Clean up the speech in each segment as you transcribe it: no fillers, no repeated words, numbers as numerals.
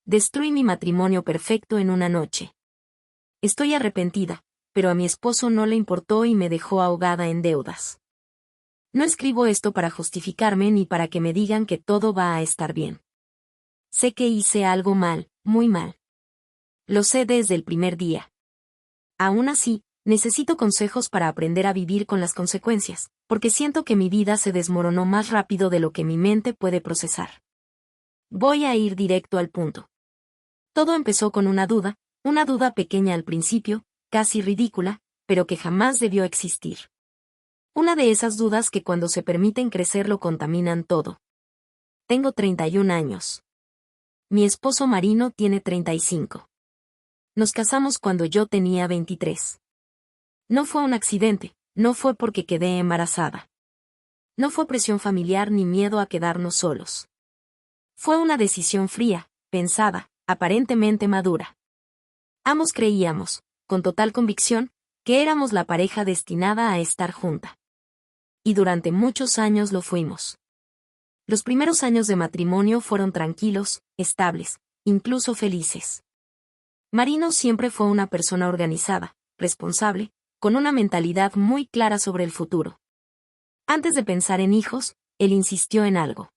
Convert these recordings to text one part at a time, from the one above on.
Destruí mi matrimonio perfecto en una noche. Estoy arrepentida, pero a mi esposo no le importó y me dejó ahogada en deudas. No escribo esto para justificarme ni para que me digan que todo va a estar bien. Sé que hice algo mal, muy mal. Lo sé desde el primer día. Aún así, necesito consejos para aprender a vivir con las consecuencias, porque siento que mi vida se desmoronó más rápido de lo que mi mente puede procesar. Voy a ir directo al punto. Todo empezó con una duda pequeña al principio, casi ridícula, pero que jamás debió existir. Una de esas dudas que cuando se permiten crecer lo contaminan todo. Tengo 31 años. Mi esposo Marino tiene 35. Nos casamos cuando yo tenía 23. No fue un accidente, no fue porque quedé embarazada. No fue presión familiar ni miedo a quedarnos solos. Fue una decisión fría, pensada, aparentemente madura. Ambos creíamos, con total convicción, que éramos la pareja destinada a estar junta. Y durante muchos años lo fuimos. Los primeros años de matrimonio fueron tranquilos, estables, incluso felices. Marino siempre fue una persona organizada, responsable, con una mentalidad muy clara sobre el futuro. Antes de pensar en hijos, él insistió en algo.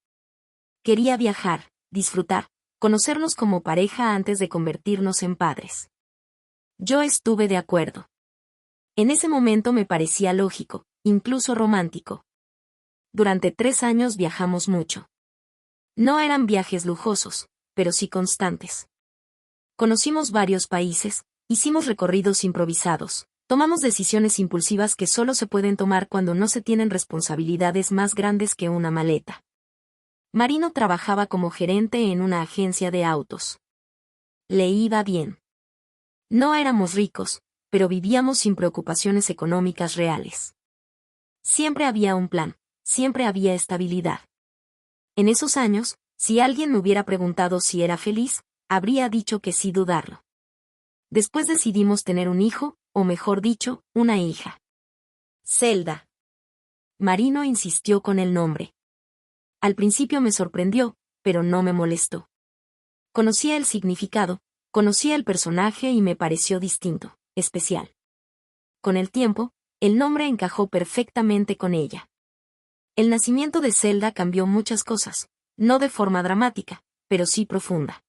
Quería viajar, disfrutar, conocernos como pareja antes de convertirnos en padres. Yo estuve de acuerdo. En ese momento me parecía lógico, incluso romántico. Durante 3 años viajamos mucho. No eran viajes lujosos, pero sí constantes. Conocimos varios países, hicimos recorridos improvisados, tomamos decisiones impulsivas que solo se pueden tomar cuando no se tienen responsabilidades más grandes que una maleta. Marino trabajaba como gerente en una agencia de autos. Le iba bien. No éramos ricos, pero vivíamos sin preocupaciones económicas reales. Siempre había un plan, siempre había estabilidad. En esos años, si alguien me hubiera preguntado si era feliz, habría dicho que sí dudarlo. Después decidimos tener un hijo, o mejor dicho, una hija. Zelda. Marino insistió con el nombre. Al principio me sorprendió, pero no me molestó. Conocía el significado, conocía el personaje y me pareció distinto, especial. Con el tiempo, el nombre encajó perfectamente con ella. El nacimiento de Zelda cambió muchas cosas, no de forma dramática, pero sí profunda.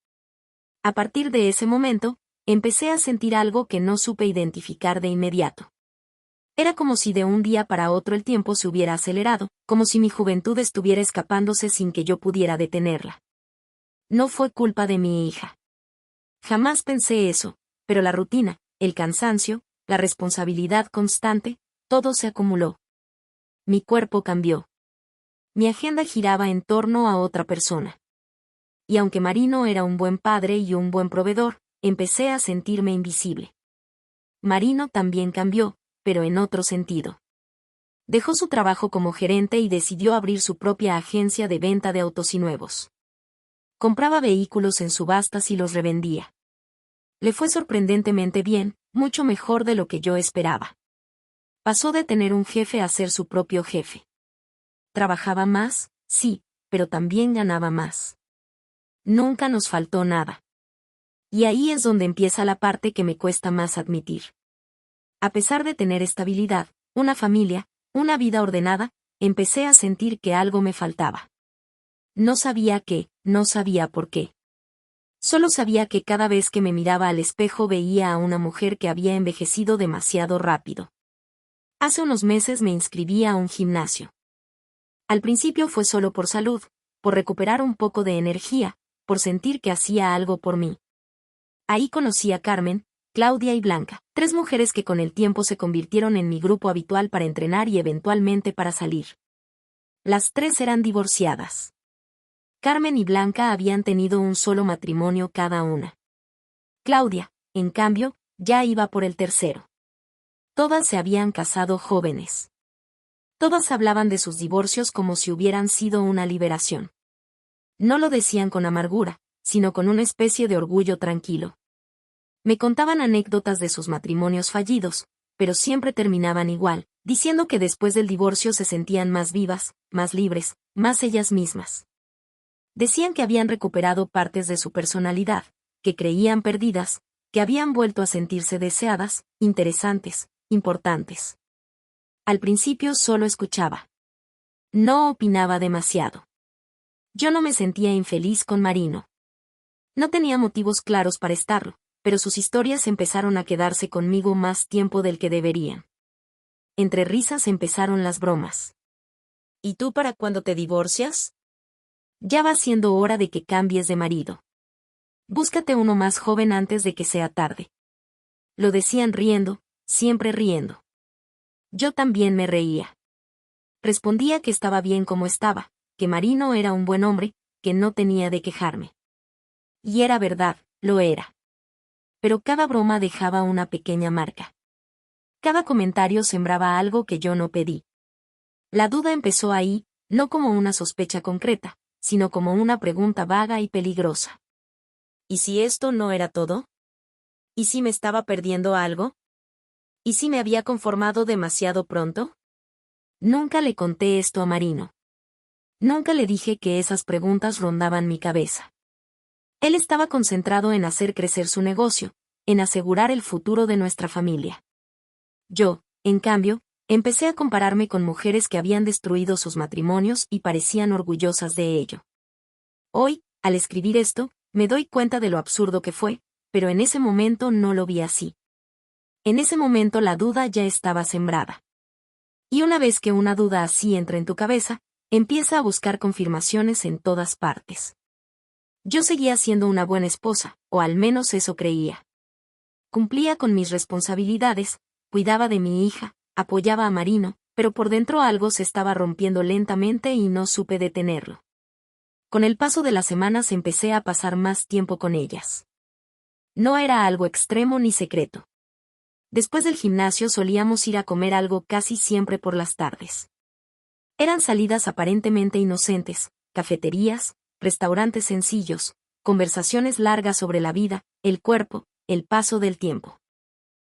A partir de ese momento, empecé a sentir algo que no supe identificar de inmediato. Era como si de un día para otro el tiempo se hubiera acelerado, como si mi juventud estuviera escapándose sin que yo pudiera detenerla. No fue culpa de mi hija. Jamás pensé eso, pero la rutina, el cansancio, la responsabilidad constante, todo se acumuló. Mi cuerpo cambió. Mi agenda giraba en torno a otra persona. Y aunque Marino era un buen padre y un buen proveedor, empecé a sentirme invisible. Marino también cambió, pero en otro sentido. Dejó su trabajo como gerente y decidió abrir su propia agencia de venta de autos y nuevos. Compraba vehículos en subastas y los revendía. Le fue sorprendentemente bien, mucho mejor de lo que yo esperaba. Pasó de tener un jefe a ser su propio jefe. Trabajaba más, sí, pero también ganaba más. Nunca nos faltó nada. Y ahí es donde empieza la parte que me cuesta más admitir. A pesar de tener estabilidad, una familia, una vida ordenada, empecé a sentir que algo me faltaba. No sabía qué, no sabía por qué. Solo sabía que cada vez que me miraba al espejo veía a una mujer que había envejecido demasiado rápido. Hace unos meses me inscribí a un gimnasio. Al principio fue solo por salud, por recuperar un poco de energía, por sentir que hacía algo por mí. Ahí conocí a Carmen, Claudia y Blanca, 3 mujeres que con el tiempo se convirtieron en mi grupo habitual para entrenar y eventualmente para salir. Las 3 eran divorciadas. Carmen y Blanca habían tenido un solo matrimonio cada una. Claudia, en cambio, ya iba por el tercero. Todas se habían casado jóvenes. Todas hablaban de sus divorcios como si hubieran sido una liberación. No lo decían con amargura, sino con una especie de orgullo tranquilo. Me contaban anécdotas de sus matrimonios fallidos, pero siempre terminaban igual, diciendo que después del divorcio se sentían más vivas, más libres, más ellas mismas. Decían que habían recuperado partes de su personalidad, que creían perdidas, que habían vuelto a sentirse deseadas, interesantes, importantes. Al principio solo escuchaba. No opinaba demasiado. Yo no me sentía infeliz con Marino. No tenía motivos claros para estarlo, pero sus historias empezaron a quedarse conmigo más tiempo del que deberían. Entre risas empezaron las bromas. ¿Y tú para cuándo te divorcias? Ya va siendo hora de que cambies de marido. Búscate uno más joven antes de que sea tarde. Lo decían riendo, siempre riendo. Yo también me reía. Respondía que estaba bien como estaba, que Marino era un buen hombre, que no tenía de quejarme. Y era verdad, lo era. Pero cada broma dejaba una pequeña marca. Cada comentario sembraba algo que yo no pedí. La duda empezó ahí, no como una sospecha concreta, sino como una pregunta vaga y peligrosa. ¿Y si esto no era todo? ¿Y si me estaba perdiendo algo? ¿Y si me había conformado demasiado pronto? Nunca le conté esto a Marino. Nunca le dije que esas preguntas rondaban mi cabeza. Él estaba concentrado en hacer crecer su negocio, en asegurar el futuro de nuestra familia. Yo, en cambio, empecé a compararme con mujeres que habían destruido sus matrimonios y parecían orgullosas de ello. Hoy, al escribir esto, me doy cuenta de lo absurdo que fue, pero en ese momento no lo vi así. En ese momento la duda ya estaba sembrada. Y una vez que una duda así entra en tu cabeza, empieza a buscar confirmaciones en todas partes. Yo seguía siendo una buena esposa, o al menos eso creía. Cumplía con mis responsabilidades, cuidaba de mi hija, apoyaba a Marino, pero por dentro algo se estaba rompiendo lentamente y no supe detenerlo. Con el paso de las semanas empecé a pasar más tiempo con ellas. No era algo extremo ni secreto. Después del gimnasio solíamos ir a comer algo casi siempre por las tardes. Eran salidas aparentemente inocentes, cafeterías, restaurantes sencillos, conversaciones largas sobre la vida, el cuerpo, el paso del tiempo.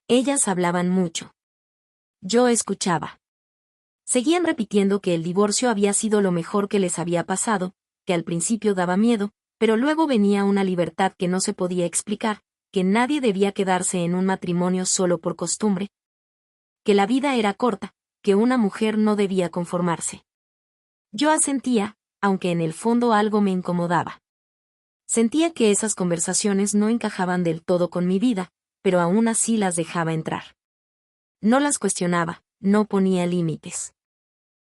Ellas hablaban mucho. Yo escuchaba. Seguían repitiendo que el divorcio había sido lo mejor que les había pasado, que al principio daba miedo, pero luego venía una libertad que no se podía explicar, que nadie debía quedarse en un matrimonio solo por costumbre, que la vida era corta, que una mujer no debía conformarse. Yo asentía, aunque en el fondo algo me incomodaba. Sentía que esas conversaciones no encajaban del todo con mi vida, pero aún así las dejaba entrar. No las cuestionaba, no ponía límites.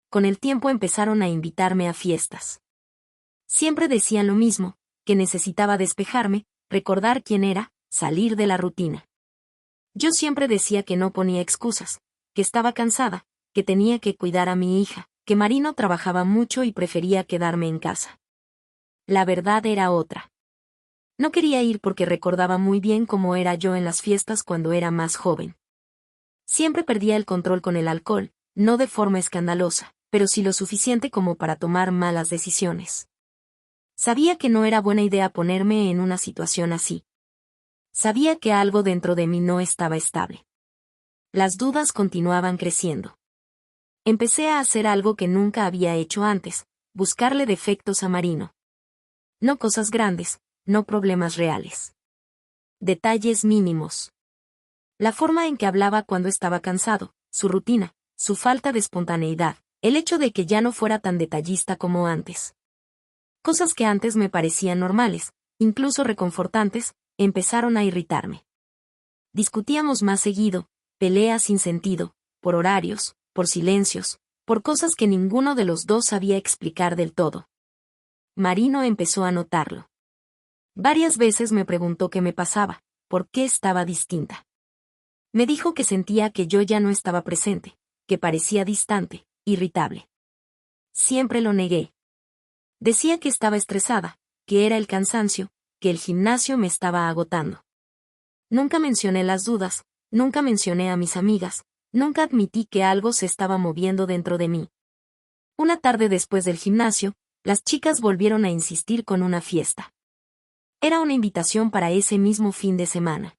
Con el tiempo empezaron a invitarme a fiestas. Siempre decían lo mismo, que necesitaba despejarme, recordar quién era, salir de la rutina. Yo siempre decía que no ponía excusas, que estaba cansada, que tenía que cuidar a mi hija, que Marino trabajaba mucho y prefería quedarme en casa. La verdad era otra. No quería ir porque recordaba muy bien cómo era yo en las fiestas cuando era más joven. Siempre perdía el control con el alcohol, no de forma escandalosa, pero sí lo suficiente como para tomar malas decisiones. Sabía que no era buena idea ponerme en una situación así. Sabía que algo dentro de mí no estaba estable. Las dudas continuaban creciendo. Empecé a hacer algo que nunca había hecho antes, buscarle defectos a Marino. No cosas grandes, no problemas reales. Detalles mínimos. La forma en que hablaba cuando estaba cansado, su rutina, su falta de espontaneidad, el hecho de que ya no fuera tan detallista como antes. Cosas que antes me parecían normales, incluso reconfortantes, empezaron a irritarme. Discutíamos más seguido, peleas sin sentido, por horarios, por silencios, por cosas que ninguno de los dos sabía explicar del todo. Marino empezó a notarlo. Varias veces me preguntó qué me pasaba, por qué estaba distinta. Me dijo que sentía que yo ya no estaba presente, que parecía distante, irritable. Siempre lo negué. Decía que estaba estresada, que era el cansancio, que el gimnasio me estaba agotando. Nunca mencioné las dudas, nunca mencioné a mis amigas, nunca admití que algo se estaba moviendo dentro de mí. Una tarde después del gimnasio, las chicas volvieron a insistir con una fiesta. Era una invitación para ese mismo fin de semana.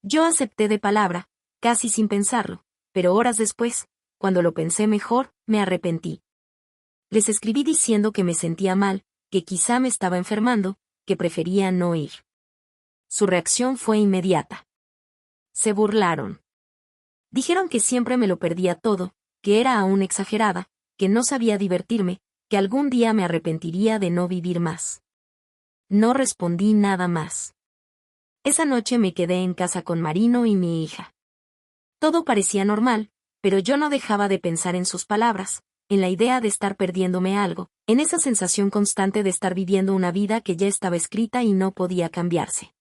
Yo acepté de palabra, casi sin pensarlo, pero horas después, cuando lo pensé mejor, me arrepentí. Les escribí diciendo que me sentía mal, que quizá me estaba enfermando, que prefería no ir. Su reacción fue inmediata. Se burlaron. Dijeron que siempre me lo perdía todo, que era aún exagerada, que no sabía divertirme, que algún día me arrepentiría de no vivir más. No respondí nada más. Esa noche me quedé en casa con Marino y mi hija. Todo parecía normal, pero yo no dejaba de pensar en sus palabras, en la idea de estar perdiéndome algo, en esa sensación constante de estar viviendo una vida que ya estaba escrita y no podía cambiarse.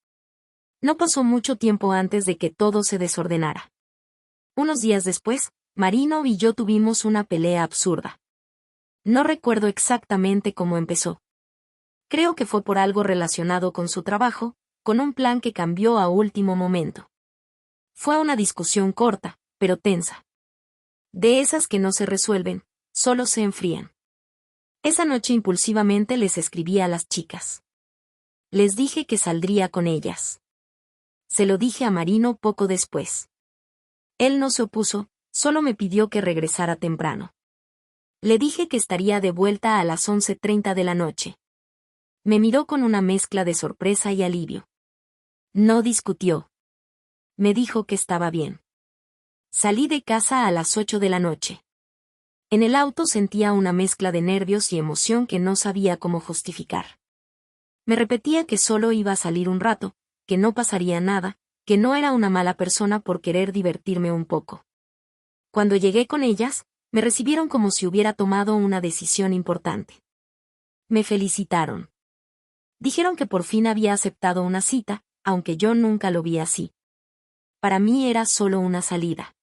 No pasó mucho tiempo antes de que todo se desordenara. Unos días después, Marino y yo tuvimos una pelea absurda. No recuerdo exactamente cómo empezó. Creo que fue por algo relacionado con su trabajo, con un plan que cambió a último momento. Fue una discusión corta, pero tensa. De esas que no se resuelven, solo se enfrían. Esa noche impulsivamente les escribí a las chicas. Les dije que saldría con ellas. Se lo dije a Marino poco después. Él no se opuso, solo me pidió que regresara temprano. Le dije que estaría de vuelta a las 11:30 de la noche. Me miró con una mezcla de sorpresa y alivio. No discutió. Me dijo que estaba bien. Salí de casa a las 8 de la noche. En el auto sentía una mezcla de nervios y emoción que no sabía cómo justificar. Me repetía que solo iba a salir un rato, que no pasaría nada, que no era una mala persona por querer divertirme un poco. Cuando llegué con ellas, me recibieron como si hubiera tomado una decisión importante. Me felicitaron. Dijeron que por fin había aceptado una cita, aunque yo nunca lo vi así. Para mí era solo una salida.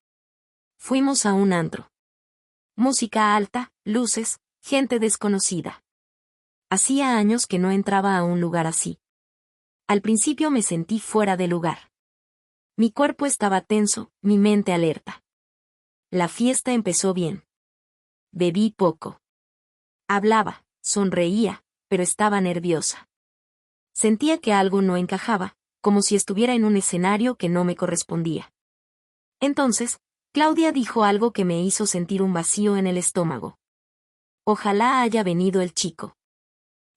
Fuimos a un antro. Música alta, luces, gente desconocida. Hacía años que no entraba a un lugar así. Al principio me sentí fuera de lugar. Mi cuerpo estaba tenso, mi mente alerta. La fiesta empezó bien. Bebí poco. Hablaba, sonreía, pero estaba nerviosa. Sentía que algo no encajaba, como si estuviera en un escenario que no me correspondía. Entonces, Claudia dijo algo que me hizo sentir un vacío en el estómago. Ojalá haya venido el chico.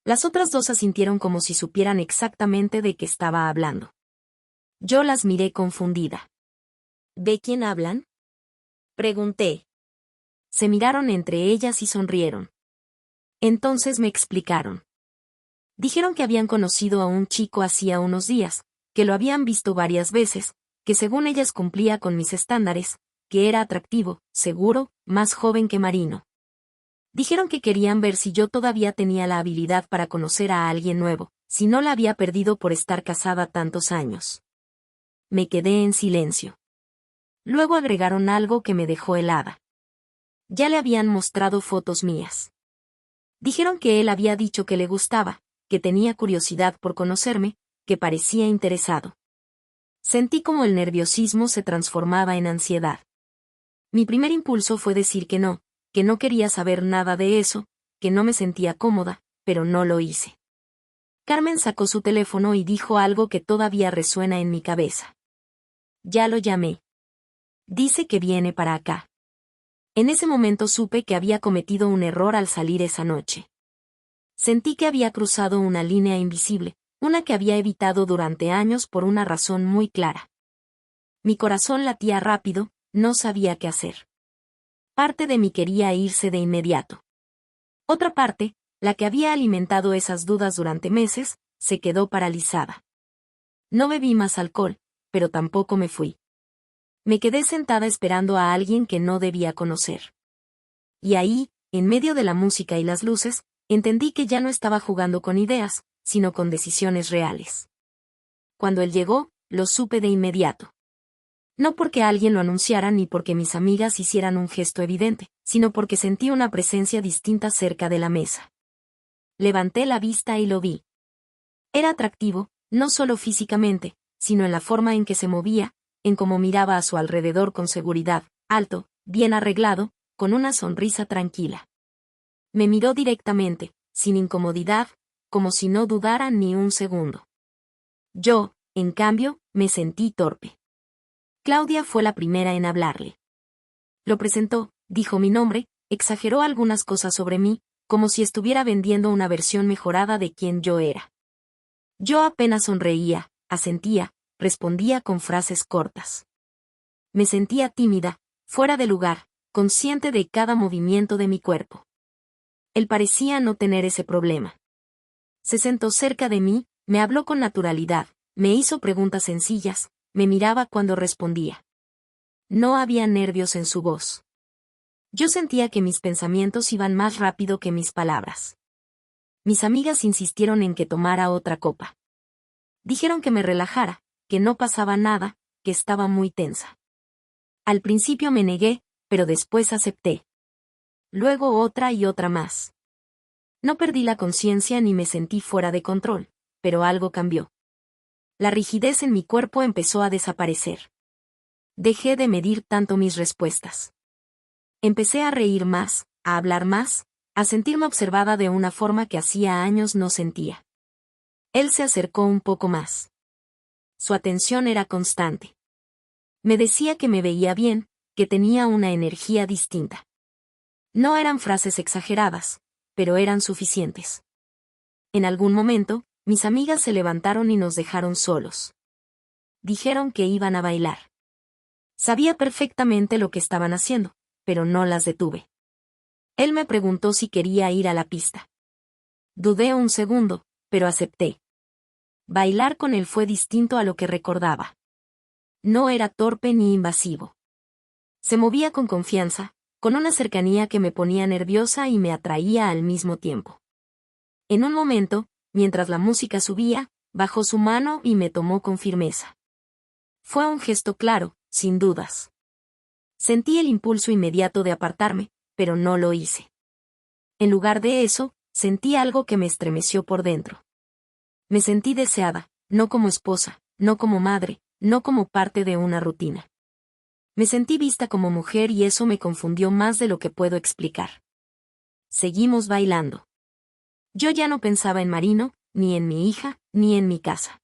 Las otras dos asintieron como si supieran exactamente de qué estaba hablando. Yo las miré confundida. ¿De quién hablan?, pregunté. Se miraron entre ellas y sonrieron. Entonces me explicaron. Dijeron que habían conocido a un chico hacía unos días, que lo habían visto varias veces, que según ellas cumplía con mis estándares, que era atractivo, seguro, más joven que Marino. Dijeron que querían ver si yo todavía tenía la habilidad para conocer a alguien nuevo, si no la había perdido por estar casada tantos años. Me quedé en silencio. Luego agregaron algo que me dejó helada. Ya le habían mostrado fotos mías. Dijeron que él había dicho que le gustaba, que tenía curiosidad por conocerme, que parecía interesado. Sentí como el nerviosismo se transformaba en ansiedad. Mi primer impulso fue decir que no quería saber nada de eso, que no me sentía cómoda, pero no lo hice. Carmen sacó su teléfono y dijo algo que todavía resuena en mi cabeza. Ya lo llamé. Dice que viene para acá. En ese momento supe que había cometido un error al salir esa noche. Sentí que había cruzado una línea invisible, una que había evitado durante años por una razón muy clara. Mi corazón latía rápido, no sabía qué hacer. Parte de mí quería irse de inmediato. Otra parte, la que había alimentado esas dudas durante meses, se quedó paralizada. No bebí más alcohol, pero tampoco me fui. Me quedé sentada esperando a alguien que no debía conocer. Y ahí, en medio de la música y las luces, entendí que ya no estaba jugando con ideas, sino con decisiones reales. Cuando él llegó, lo supe de inmediato. No porque alguien lo anunciara ni porque mis amigas hicieran un gesto evidente, sino porque sentí una presencia distinta cerca de la mesa. Levanté la vista y lo vi. Era atractivo, no solo físicamente, sino en la forma en que se movía, en cómo miraba a su alrededor con seguridad, alto, bien arreglado, con una sonrisa tranquila. Me miró directamente, sin incomodidad, como si no dudara ni un segundo. Yo, en cambio, me sentí torpe. Claudia fue la primera en hablarle. Lo presentó, dijo mi nombre, exageró algunas cosas sobre mí, como si estuviera vendiendo una versión mejorada de quien yo era. Yo apenas sonreía, asentía, respondía con frases cortas. Me sentía tímida, fuera de lugar, consciente de cada movimiento de mi cuerpo. Él parecía no tener ese problema. Se sentó cerca de mí, me habló con naturalidad, me hizo preguntas sencillas, me miraba cuando respondía. No había nervios en su voz. Yo sentía que mis pensamientos iban más rápido que mis palabras. Mis amigas insistieron en que tomara otra copa. Dijeron que me relajara, que no pasaba nada, que estaba muy tensa. Al principio me negué, pero después acepté. Luego otra y otra más. No perdí la conciencia ni me sentí fuera de control, pero algo cambió. La rigidez en mi cuerpo empezó a desaparecer. Dejé de medir tanto mis respuestas. Empecé a reír más, a hablar más, a sentirme observada de una forma que hacía años no sentía. Él se acercó un poco más. Su atención era constante. Me decía que me veía bien, que tenía una energía distinta. No eran frases exageradas, pero eran suficientes. En algún momento, mis amigas se levantaron y nos dejaron solos. Dijeron que iban a bailar. Sabía perfectamente lo que estaban haciendo, pero no las detuve. Él me preguntó si quería ir a la pista. Dudé un segundo, pero acepté. Bailar con él fue distinto a lo que recordaba. No era torpe ni invasivo. Se movía con confianza, con una cercanía que me ponía nerviosa y me atraía al mismo tiempo. En un momento, mientras la música subía, bajó su mano y me tomó con firmeza. Fue un gesto claro, sin dudas. Sentí el impulso inmediato de apartarme, pero no lo hice. En lugar de eso, sentí algo que me estremeció por dentro. Me sentí deseada, no como esposa, no como madre, no como parte de una rutina. Me sentí vista como mujer y eso me confundió más de lo que puedo explicar. Seguimos bailando. Yo ya no pensaba en Marino, ni en mi hija, ni en mi casa.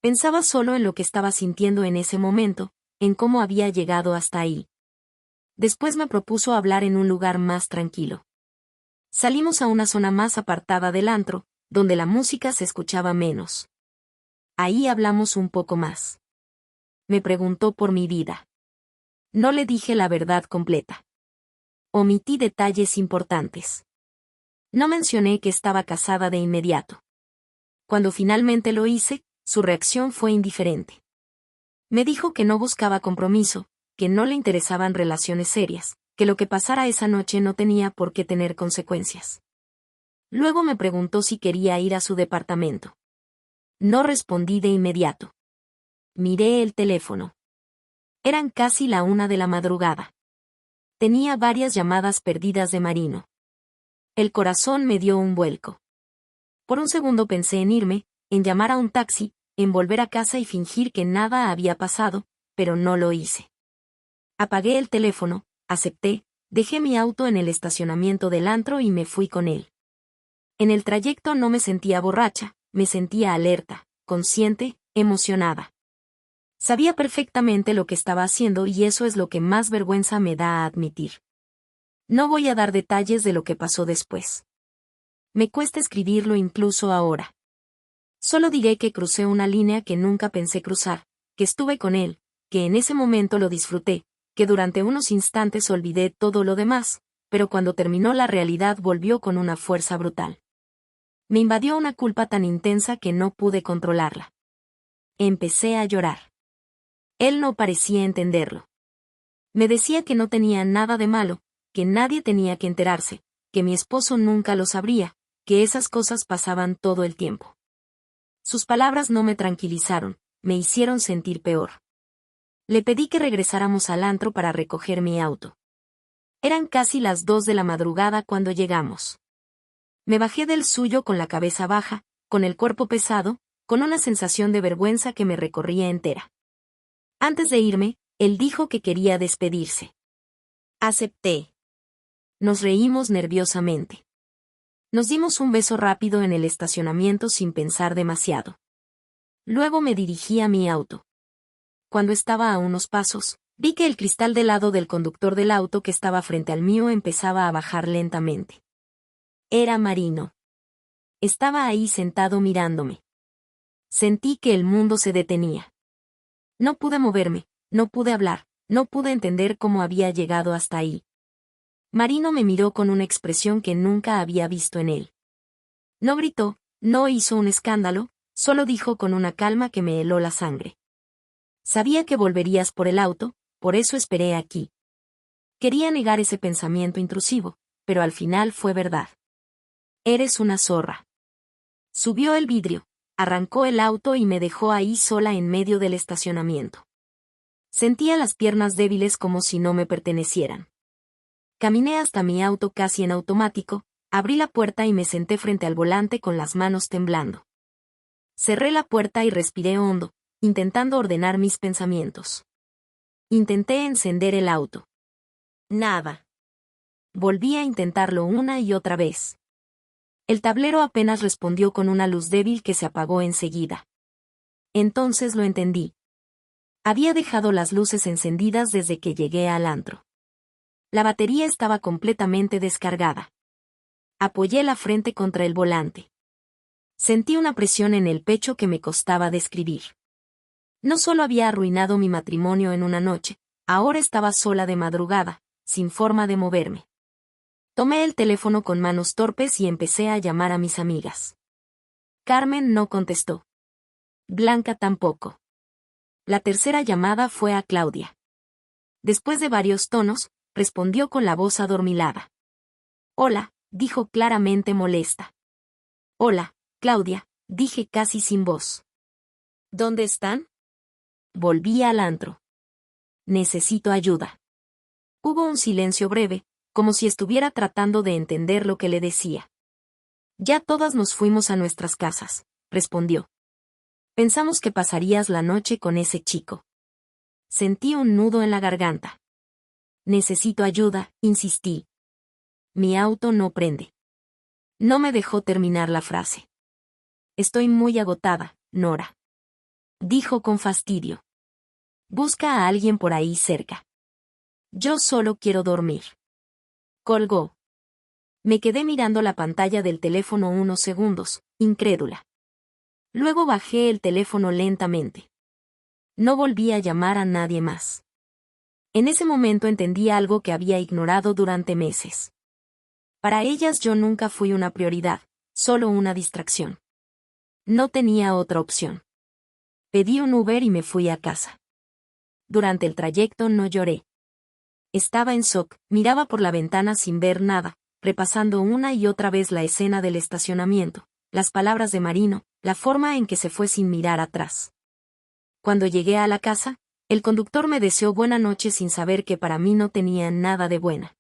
Pensaba solo en lo que estaba sintiendo en ese momento, en cómo había llegado hasta ahí. Después me propuso hablar en un lugar más tranquilo. Salimos a una zona más apartada del antro, donde la música se escuchaba menos. Ahí hablamos un poco más. Me preguntó por mi vida. No le dije la verdad completa. Omití detalles importantes. No mencioné que estaba casada de inmediato. Cuando finalmente lo hice, su reacción fue indiferente. Me dijo que no buscaba compromiso, que no le interesaban relaciones serias, que lo que pasara esa noche no tenía por qué tener consecuencias. Luego me preguntó si quería ir a su departamento. No respondí de inmediato. Miré el teléfono. Eran casi la 1 de la madrugada. Tenía varias llamadas perdidas de Marino. El corazón me dio un vuelco. Por un segundo pensé en irme, en llamar a un taxi, en volver a casa y fingir que nada había pasado, pero no lo hice. Apagué el teléfono, acepté, dejé mi auto en el estacionamiento del antro y me fui con él. En el trayecto no me sentía borracha, me sentía alerta, consciente, emocionada. Sabía perfectamente lo que estaba haciendo y eso es lo que más vergüenza me da a admitir. No voy a dar detalles de lo que pasó después. Me cuesta escribirlo incluso ahora. Solo diré que crucé una línea que nunca pensé cruzar, que estuve con él, que en ese momento lo disfruté, que durante unos instantes olvidé todo lo demás, pero cuando terminó la realidad volvió con una fuerza brutal. Me invadió una culpa tan intensa que no pude controlarla. Empecé a llorar. Él no parecía entenderlo. Me decía que no tenía nada de malo, que nadie tenía que enterarse, que mi esposo nunca lo sabría, que esas cosas pasaban todo el tiempo. Sus palabras no me tranquilizaron, me hicieron sentir peor. Le pedí que regresáramos al antro para recoger mi auto. Eran casi las 2 de la madrugada cuando llegamos. Me bajé del suyo con la cabeza baja, con el cuerpo pesado, con una sensación de vergüenza que me recorría entera. Antes de irme, él dijo que quería despedirse. Acepté. Nos reímos nerviosamente. Nos dimos un beso rápido en el estacionamiento sin pensar demasiado. Luego me dirigí a mi auto. Cuando estaba a unos pasos, vi que el cristal del lado del conductor del auto que estaba frente al mío empezaba a bajar lentamente. Era Marino. Estaba ahí sentado mirándome. Sentí que el mundo se detenía. No pude moverme, no pude hablar, no pude entender cómo había llegado hasta ahí. Marino me miró con una expresión que nunca había visto en él. No gritó, no hizo un escándalo, solo dijo con una calma que me heló la sangre. Sabía que volverías por el auto, por eso esperé aquí. Quería negar ese pensamiento intrusivo, pero al final fue verdad. Eres una zorra. Subió el vidrio, arrancó el auto y me dejó ahí sola en medio del estacionamiento. Sentía las piernas débiles como si no me pertenecieran. Caminé hasta mi auto casi en automático, abrí la puerta y me senté frente al volante con las manos temblando. Cerré la puerta y respiré hondo, intentando ordenar mis pensamientos. Intenté encender el auto. Nada. Volví a intentarlo una y otra vez. El tablero apenas respondió con una luz débil que se apagó enseguida. Entonces lo entendí. Había dejado las luces encendidas desde que llegué al antro. La batería estaba completamente descargada. Apoyé la frente contra el volante. Sentí una presión en el pecho que me costaba describir. No solo había arruinado mi matrimonio en una noche, ahora estaba sola de madrugada, sin forma de moverme. Tomé el teléfono con manos torpes y empecé a llamar a mis amigas. Carmen no contestó. Blanca tampoco. La tercera llamada fue a Claudia. Después de varios tonos, respondió con la voz adormilada. Hola, dijo claramente molesta. Hola, Claudia, dije casi sin voz. ¿Dónde están? Volví al antro. Necesito ayuda. Hubo un silencio breve, como si estuviera tratando de entender lo que le decía. Ya todas nos fuimos a nuestras casas, respondió. Pensamos que pasarías la noche con ese chico. Sentí un nudo en la garganta. Necesito ayuda, insistí. Mi auto no prende. No me dejó terminar la frase. Estoy muy agotada, Nora. Dijo con fastidio. Busca a alguien por ahí cerca. Yo solo quiero dormir. Colgó. Me quedé mirando la pantalla del teléfono unos segundos, incrédula. Luego bajé el teléfono lentamente. No volví a llamar a nadie más. En ese momento entendí algo que había ignorado durante meses. Para ellas yo nunca fui una prioridad, solo una distracción. No tenía otra opción. Pedí un Uber y me fui a casa. Durante el trayecto no lloré. Estaba en shock, miraba por la ventana sin ver nada, repasando una y otra vez la escena del estacionamiento, las palabras de Marino, la forma en que se fue sin mirar atrás. Cuando llegué a la casa, el conductor me deseó buena noche sin saber que para mí no tenía nada de buena.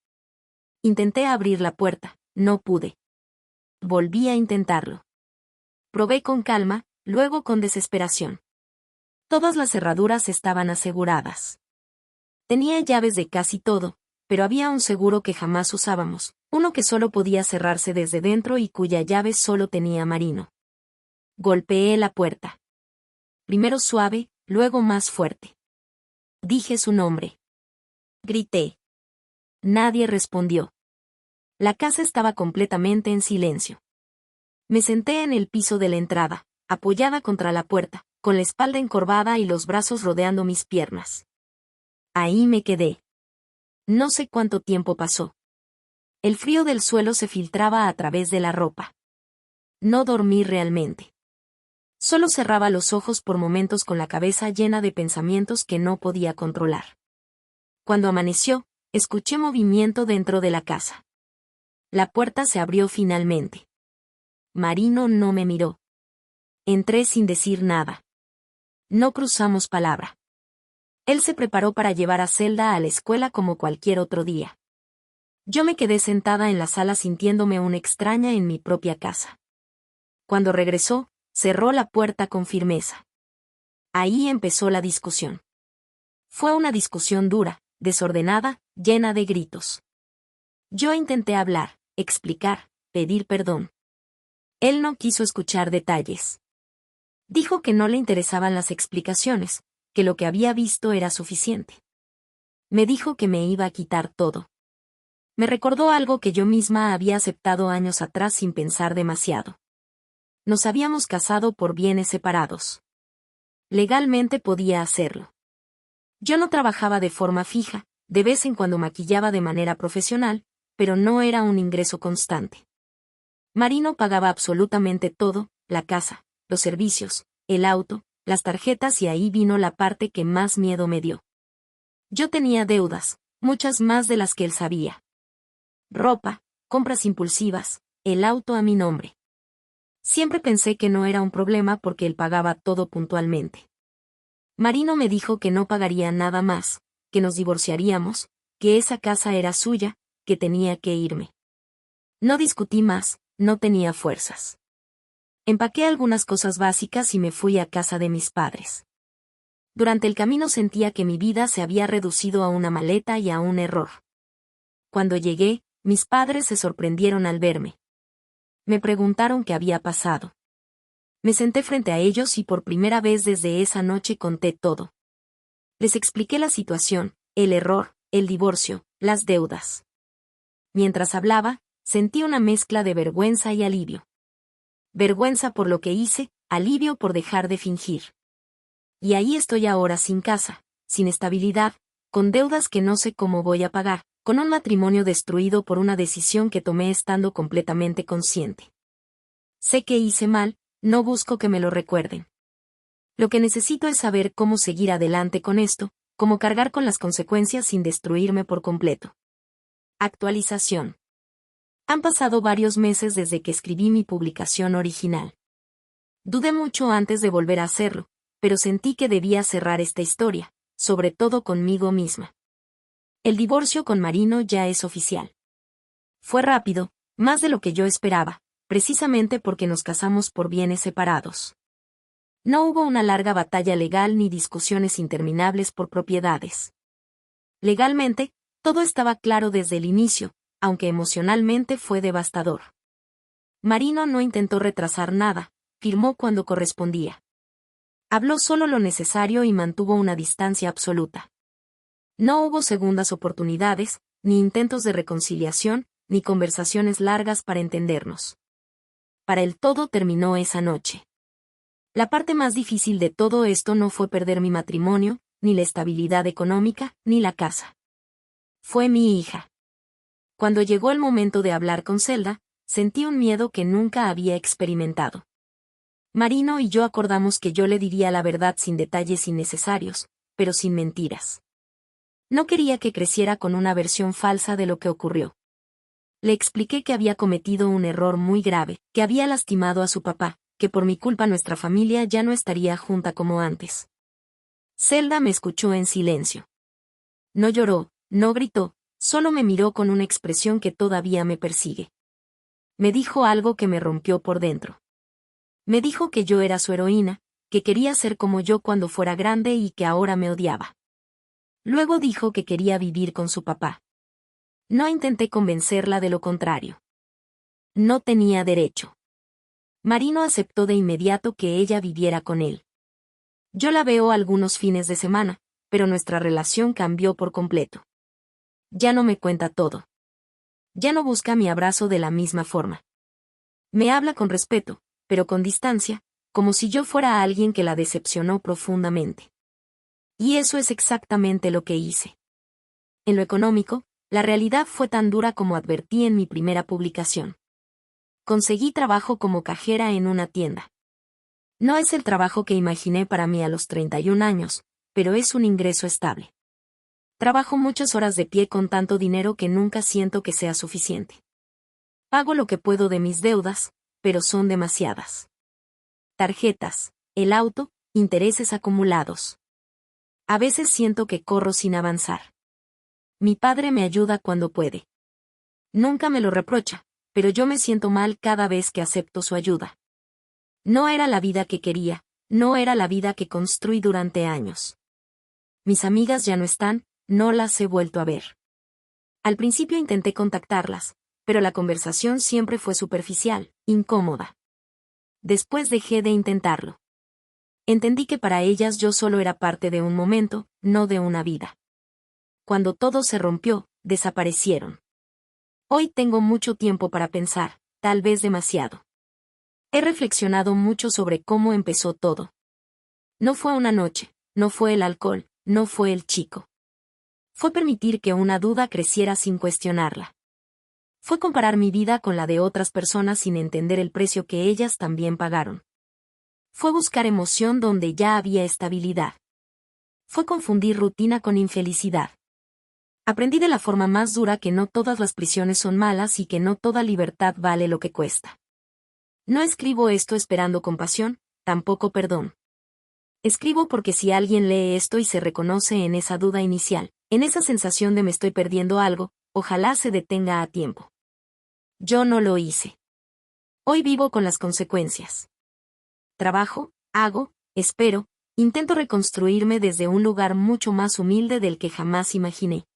Intenté abrir la puerta, no pude. Volví a intentarlo. Probé con calma, luego con desesperación. Todas las cerraduras estaban aseguradas. Tenía llaves de casi todo, pero había un seguro que jamás usábamos, uno que solo podía cerrarse desde dentro y cuya llave solo tenía Marino. Golpeé la puerta. Primero suave, luego más fuerte. Dije su nombre. Grité. Nadie respondió. La casa estaba completamente en silencio. Me senté en el piso de la entrada, apoyada contra la puerta, con la espalda encorvada y los brazos rodeando mis piernas. Ahí me quedé. No sé cuánto tiempo pasó. El frío del suelo se filtraba a través de la ropa. No dormí realmente. Solo cerraba los ojos por momentos con la cabeza llena de pensamientos que no podía controlar. Cuando amaneció, escuché movimiento dentro de la casa. La puerta se abrió finalmente. Marino no me miró. Entré sin decir nada. No cruzamos palabra. Él se preparó para llevar a Zelda a la escuela como cualquier otro día. Yo me quedé sentada en la sala sintiéndome una extraña en mi propia casa. Cuando regresó, cerró la puerta con firmeza. Ahí empezó la discusión. Fue una discusión dura, desordenada, llena de gritos. Yo intenté hablar, explicar, pedir perdón. Él no quiso escuchar detalles. Dijo que no le interesaban las explicaciones, que lo que había visto era suficiente. Me dijo que me iba a quitar todo. Me recordó algo que yo misma había aceptado años atrás sin pensar demasiado. Nos habíamos casado por bienes separados. Legalmente podía hacerlo. Yo no trabajaba de forma fija, de vez en cuando maquillaba de manera profesional, pero no era un ingreso constante. Marino pagaba absolutamente todo, la casa, los servicios, el auto, las tarjetas, y ahí vino la parte que más miedo me dio. Yo tenía deudas, muchas más de las que él sabía. Ropa, compras impulsivas, el auto a mi nombre. Siempre pensé que no era un problema porque él pagaba todo puntualmente. Marino me dijo que no pagaría nada más, que nos divorciaríamos, que esa casa era suya, que tenía que irme. No discutí más, no tenía fuerzas. Empaqué algunas cosas básicas y me fui a casa de mis padres. Durante el camino sentía que mi vida se había reducido a una maleta y a un error. Cuando llegué, mis padres se sorprendieron al verme. Me preguntaron qué había pasado. Me senté frente a ellos y por primera vez desde esa noche conté todo. Les expliqué la situación, el error, el divorcio, las deudas. Mientras hablaba, sentí una mezcla de vergüenza y alivio. Vergüenza por lo que hice, alivio por dejar de fingir. Y ahí estoy ahora sin casa, sin estabilidad, con deudas que no sé cómo voy a pagar, con un matrimonio destruido por una decisión que tomé estando completamente consciente. Sé que hice mal, no busco que me lo recuerden. Lo que necesito es saber cómo seguir adelante con esto, cómo cargar con las consecuencias sin destruirme por completo. Actualización. Han pasado varios meses desde que escribí mi publicación original. Dudé mucho antes de volver a hacerlo, pero sentí que debía cerrar esta historia, sobre todo conmigo misma. El divorcio con Marino ya es oficial. Fue rápido, más de lo que yo esperaba, precisamente porque nos casamos por bienes separados. No hubo una larga batalla legal ni discusiones interminables por propiedades. Legalmente, todo estaba claro desde el inicio, aunque emocionalmente fue devastador. Marino no intentó retrasar nada, firmó cuando correspondía. Habló solo lo necesario y mantuvo una distancia absoluta. No hubo segundas oportunidades, ni intentos de reconciliación, ni conversaciones largas para entendernos. Para él todo terminó esa noche. La parte más difícil de todo esto no fue perder mi matrimonio, ni la estabilidad económica, ni la casa. Fue mi hija. Cuando llegó el momento de hablar con Zelda, sentí un miedo que nunca había experimentado. Marino y yo acordamos que yo le diría la verdad sin detalles innecesarios, pero sin mentiras. No quería que creciera con una versión falsa de lo que ocurrió. Le expliqué que había cometido un error muy grave, que había lastimado a su papá, que por mi culpa nuestra familia ya no estaría junta como antes. Zelda me escuchó en silencio. No lloró, no gritó, solo me miró con una expresión que todavía me persigue. Me dijo algo que me rompió por dentro. Me dijo que yo era su heroína, que quería ser como yo cuando fuera grande y que ahora me odiaba. Luego dijo que quería vivir con su papá. No intenté convencerla de lo contrario. No tenía derecho. Marino aceptó de inmediato que ella viviera con él. Yo la veo algunos fines de semana, pero nuestra relación cambió por completo. Ya no me cuenta todo. Ya no busca mi abrazo de la misma forma. Me habla con respeto, pero con distancia, como si yo fuera alguien que la decepcionó profundamente. Y eso es exactamente lo que hice. En lo económico, la realidad fue tan dura como advertí en mi primera publicación. Conseguí trabajo como cajera en una tienda. No es el trabajo que imaginé para mí a los 31 años, pero es un ingreso estable. Trabajo muchas horas de pie con tanto dinero que nunca siento que sea suficiente. Pago lo que puedo de mis deudas, pero son demasiadas. Tarjetas, el auto, intereses acumulados. A veces siento que corro sin avanzar. Mi padre me ayuda cuando puede. Nunca me lo reprocha, pero yo me siento mal cada vez que acepto su ayuda. No era la vida que quería, no era la vida que construí durante años. Mis amigas ya no están, no las he vuelto a ver. Al principio intenté contactarlas, pero la conversación siempre fue superficial, incómoda. Después dejé de intentarlo. Entendí que para ellas yo solo era parte de un momento, no de una vida. Cuando todo se rompió, desaparecieron. Hoy tengo mucho tiempo para pensar, tal vez demasiado. He reflexionado mucho sobre cómo empezó todo. No fue una noche, no fue el alcohol, no fue el chico. Fue permitir que una duda creciera sin cuestionarla. Fue comparar mi vida con la de otras personas sin entender el precio que ellas también pagaron. Fue buscar emoción donde ya había estabilidad. Fue confundir rutina con infelicidad. Aprendí de la forma más dura que no todas las prisiones son malas y que no toda libertad vale lo que cuesta. No escribo esto esperando compasión, tampoco perdón. Escribo porque si alguien lee esto y se reconoce en esa duda inicial, en esa sensación de me estoy perdiendo algo, ojalá se detenga a tiempo. Yo no lo hice. Hoy vivo con las consecuencias. Trabajo, hago, espero, intento reconstruirme desde un lugar mucho más humilde del que jamás imaginé.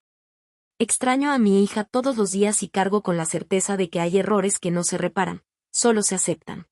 Extraño a mi hija todos los días y cargo con la certeza de que hay errores que no se reparan, solo se aceptan.